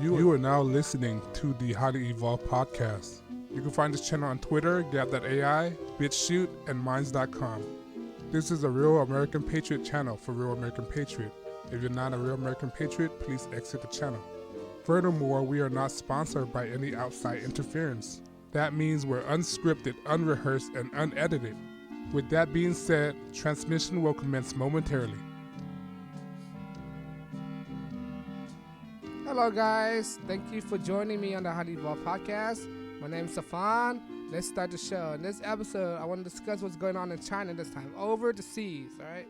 You are now listening to the Highly Evolved Podcast. You can find this channel on Twitter, Gab.ai, BitChute, and Minds.com. This is a Real American Patriot channel for Real American Patriot. If you're not a Real American Patriot, please exit the channel. Furthermore, we are not sponsored by any outside interference. That means we're unscripted, unrehearsed, and unedited. With that being said, transmission will commence momentarily. Hello guys, thank you for joining me on the HighlyEvolvedPodcast Podcast. My name is Safan. Let's start the show. In this episode, I want to discuss what's going on in China this time, over the seas, all right?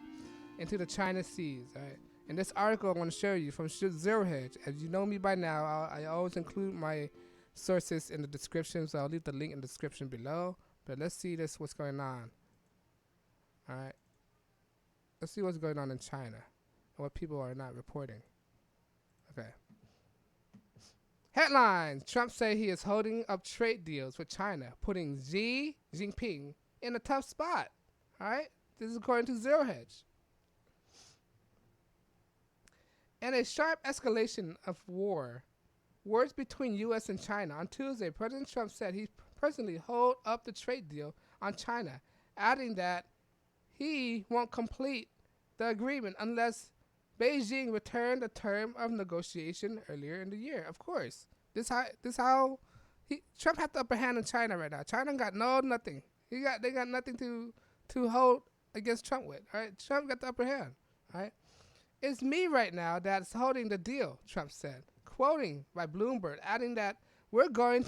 Into the China seas, all right? In this article, I want to show you from Zero Hedge. As you know me by now, I always include my sources in the description, so I'll leave the link in the description below. But let's see what's going on. All right? Let's see what's going on in China and what people are not reporting. Okay. Headlines. Trump say he is holding up trade deals with China, putting Xi Jinping in a tough spot. All right? This is according to Zero Hedge. In a sharp escalation of words between U.S. and China, on Tuesday, President Trump said he personally hold up the trade deal on China, adding that he won't complete the agreement unless Beijing returned a term of negotiation earlier in the year. Of course, Trump had the upper hand in China right now. China got nothing. They got nothing to hold against Trump with. All right, Trump got the upper hand. All right, it's me right now that's holding the deal. Trump said, quoting by Bloomberg, adding that we're going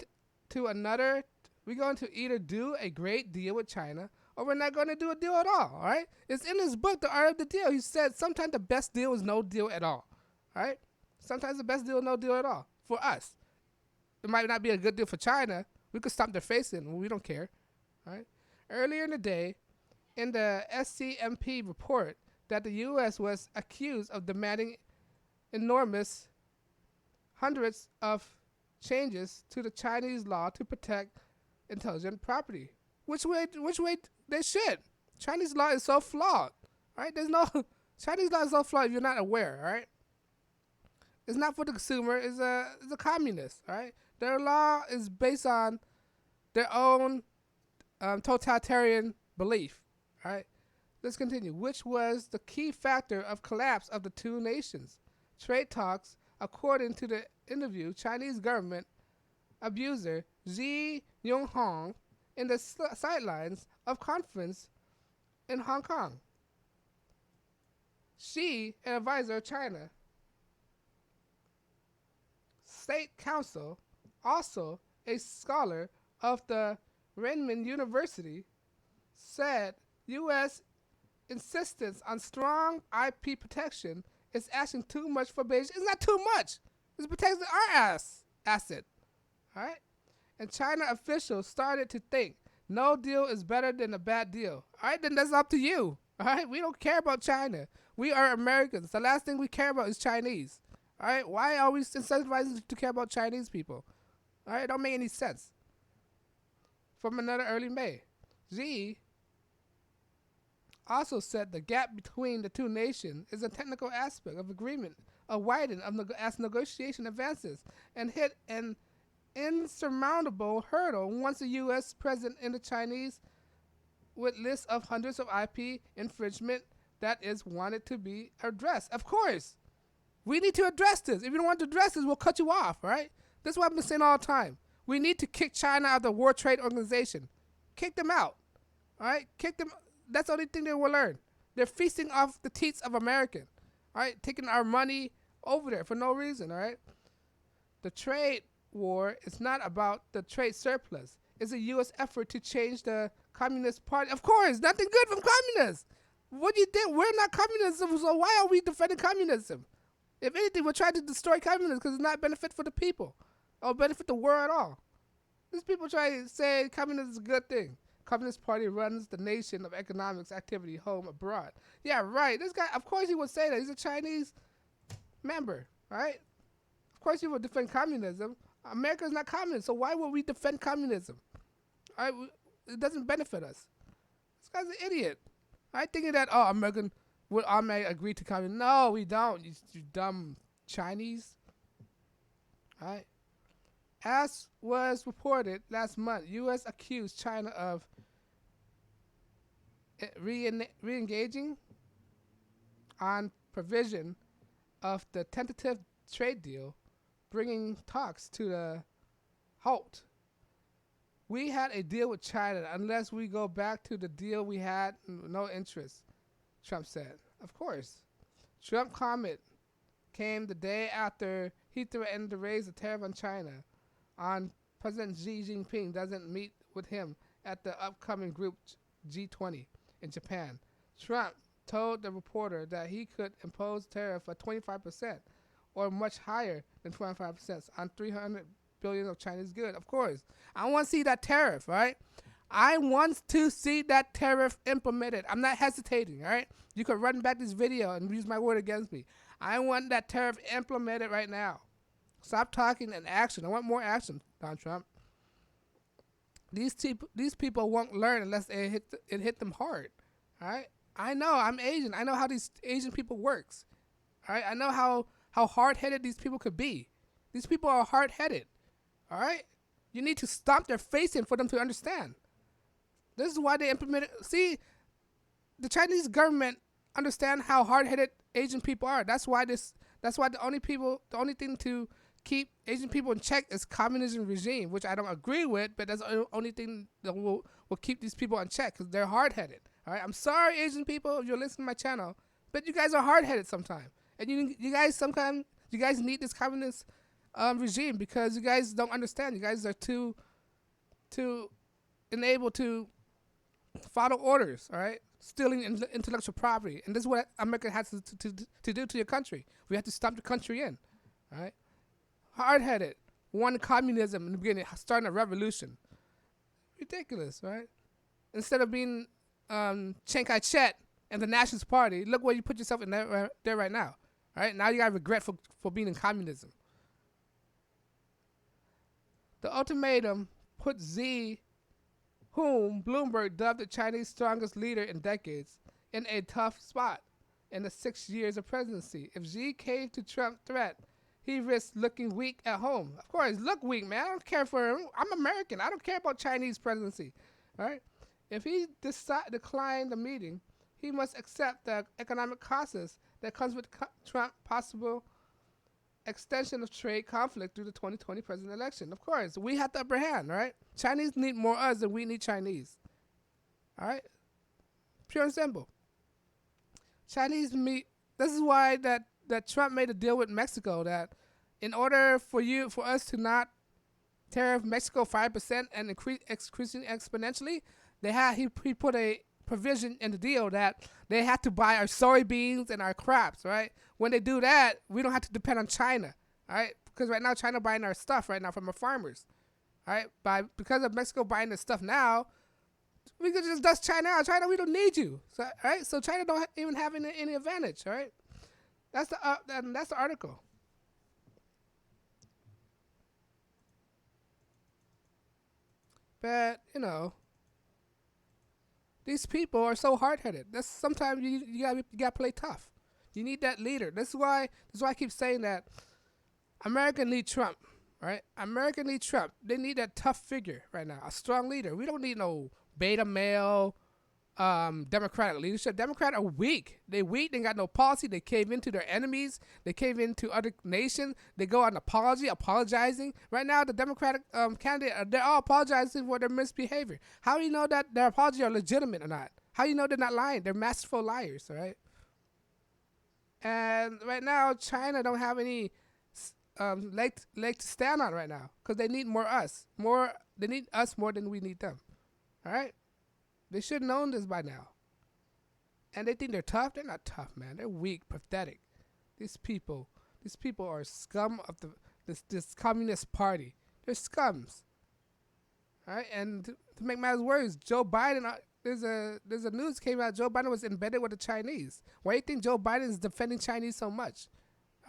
to either do a great deal with China or we're not going to do a deal at all, all right? It's in his book, The Art of the Deal. He said sometimes the best deal is no deal at all, all right? Sometimes the best deal is no deal at all for us. It might not be a good deal for China. We could stomp their face in. We don't care, all right? Earlier in the day, in the SCMP report that the U.S. was accused of demanding enormous hundreds of changes to the Chinese law to protect intellectual property. Which way they should. Chinese law is so flawed, right? Chinese law is so flawed if you're not aware, all right? It's not for the consumer. It's a communist, all right? Their law is based on their own totalitarian belief, all right? Let's continue. Which was the key factor of collapse of the two nations. Trade talks, according to the interview, Chinese government abuser Xi Jinping in the sidelines of conference in Hong Kong. Xi, an advisor of China State Council, also a scholar of the Renmin University, said U.S. insistence on strong IP protection is asking too much for Beijing. It's not too much. It's protecting our asset. All right? And China officials started to think no deal is better than a bad deal. All right, then that's up to you. All right, we don't care about China. We are Americans. The last thing we care about is Chinese. All right, why are we incentivizing to care about Chinese people? All right, it don't make any sense. From another early May, Xi also said the gap between the two nations is a technical aspect of agreement, a widening as negotiation advances, and hit an insurmountable hurdle once the U.S. president and the Chinese with lists of hundreds of IP infringement that is wanted to be addressed. Of course, we need to address this. If you don't want to address this, we'll cut you off, all right? That's what I've been saying all the time. We need to kick China out of the World Trade Organization. Kick them out, all right? Kick them. That's the only thing they will learn. They're feasting off the teats of American, all right? Taking our money over there for no reason, all right? The trade war is not about the trade surplus. It's a U.S. effort to change the Communist Party. Of course, nothing good from communists. What do you think? We're not communism, so why are we defending communism? If anything, we're trying to destroy communism because it's not benefit for the people or benefit the world at all. These people try to say communism is a good thing. Communist Party runs the nation of economics activity home abroad. Yeah, right. This guy, of course he would say that. He's a Chinese member, right? Of course he would defend communism. America is not communist, so why would we defend communism? All right, it doesn't benefit us. This guy's an idiot. I thinking that, American would automatically agree to communism. No, we don't, you dumb Chinese. All right. As was reported last month, U.S. accused China of re-engaging on provision of the tentative trade deal, bringing talks to the halt. We had a deal with China. Unless we go back to the deal we had, no interest, Trump said. Of course. Trump comment came the day after he threatened to raise the tariff on China on President Xi Jinping doesn't meet with him at the upcoming group G20 in Japan. Trump told the reporter that he could impose tariff of 25% or much higher than 25% on 300 billion of Chinese goods. Of course, I want to see that tariff, right? I want to see that tariff implemented. I'm not hesitating, all right? You could run back this video and use my word against me. I want that tariff implemented right now. Stop talking and action. I want more action, Donald Trump. These people won't learn unless it hit them hard, all right? I know, I'm Asian. I know how these Asian people works, all right? I know how hard-headed these people could be. These people are hard-headed, all right? You need to stomp their face in for them to understand. This is why they implemented. See, the Chinese government understand how hard-headed Asian people are. That's why the only thing to keep Asian people in check is communism regime, which I don't agree with, but that's the only thing that will keep these people in check because they're hard-headed. All right, I'm sorry, Asian people, if you're listening to my channel, but you guys are hard-headed sometimes, and you guys need this communist regime because you guys don't understand. You guys are too enabled to follow orders. All right, stealing intellectual property, and this is what America has to do to your country. We have to stop the country in. All right, hard-headed, wanted communism in the beginning, starting a revolution. Ridiculous, right? Instead of being Chiang Kai-shek and the Nationalist Party, look where you put yourself in there right now. All right, now you got regret for being in communism. The ultimatum put Xi, whom Bloomberg dubbed the Chinese strongest leader in decades, in a tough spot in the 6 years of presidency. If Xi caved to Trump's threat, he risked looking weak at home. Of course, look weak, man. I don't care for him. I'm American. I don't care about Chinese presidency. All right? If he declined the meeting, he must accept the economic costs that comes with Trump's possible extension of trade conflict through the 2020 presidential election. Of course, we have the upper hand, right? Chinese need more us than we need Chinese. All right? Pure and simple. This is why that Trump made a deal with Mexico that in order for us to not tariff Mexico 5% and increasing exponentially, he put a provision in the deal that they had to buy our soybeans and our crops, right? When they do that, we don't have to depend on China, all right? Because right now China buying our stuff right now from our farmers, all right? Because of Mexico buying the stuff now, we could just dust China out. China, we don't need you, so, all right? So China don't even have any advantage, all right? That's the article. But these people are so hard-headed. Sometimes you gotta play tough. You need that leader. This is why I keep saying that America need Trump, right? America need Trump. They need that tough figure right now, a strong leader. We don't need no beta male Democratic leadership. Democrats are weak. They weak. They got no policy. They cave into their enemies. They cave into other nations. They go on apologizing. Right now, the Democratic candidate, they're all apologizing for their misbehavior. How do you know that their apologies are legitimate or not? How do you know they're not lying? They're masterful liars, all right? And right now, China don't have any leg to stand on right now because they need us. They need us more than we need them, all right? They should have known this by now. And they think they're tough. They're not tough, man. They're weak, pathetic. These people are scum of this communist party. They're scums. All right? And to make matters worse, Joe Biden, there's a news came out, Joe Biden was embedded with the Chinese. Why do you think Joe Biden is defending Chinese so much?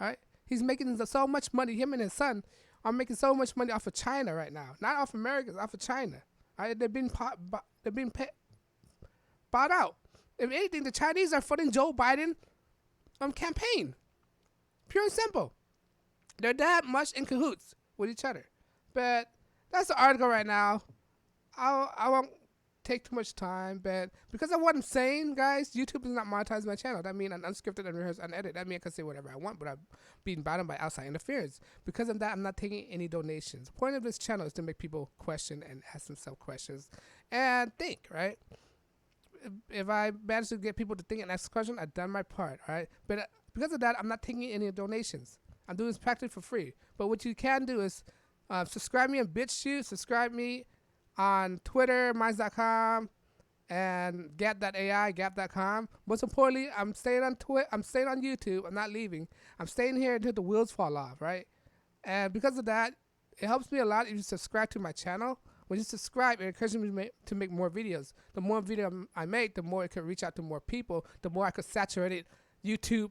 All right? He's making so much money. Him and his son are making so much money off of China right now. Not off America, off of China. All right? They're being bought out. If anything, the Chinese are funding Joe Biden campaign. Pure and simple. They're that much in cahoots with each other. But that's the article right now. I won't take too much time, but because of what I'm saying, guys, YouTube is not monetizing my channel. That means I'm unscripted, unrehearsed, unedited. That means I can say whatever I want without being bound by outside interference. Because of that, I'm not taking any donations. The point of this channel is to make people question and ask themselves questions and think, right? If I manage to get people to think and ask questions, I've done my part, all right? But because of that, I'm not taking any donations. I'm doing this practically for free. But what you can do is subscribe me on BitChute, subscribe me on Twitter, minds.com, and gap.com. Most importantly, I'm staying on YouTube. I'm not leaving. I'm staying here until the wheels fall off, right? And because of that, it helps me a lot if you subscribe to my channel. When you subscribe, it encourages me to make more videos. The more video I make, the more it can reach out to more people. The more I could saturate YouTube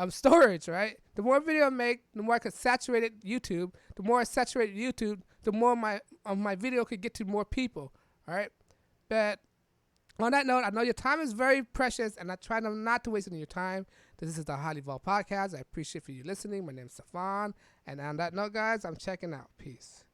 storage, right? The more video I make, the more I could saturate YouTube. The more I saturate YouTube, the more my video could get to more people, all right? But on that note, I know your time is very precious, and I try not to waste any of your time. This is the Highly Evolved Podcast. I appreciate for you listening. My name is Stefan, and on that note, guys, I'm checking out. Peace.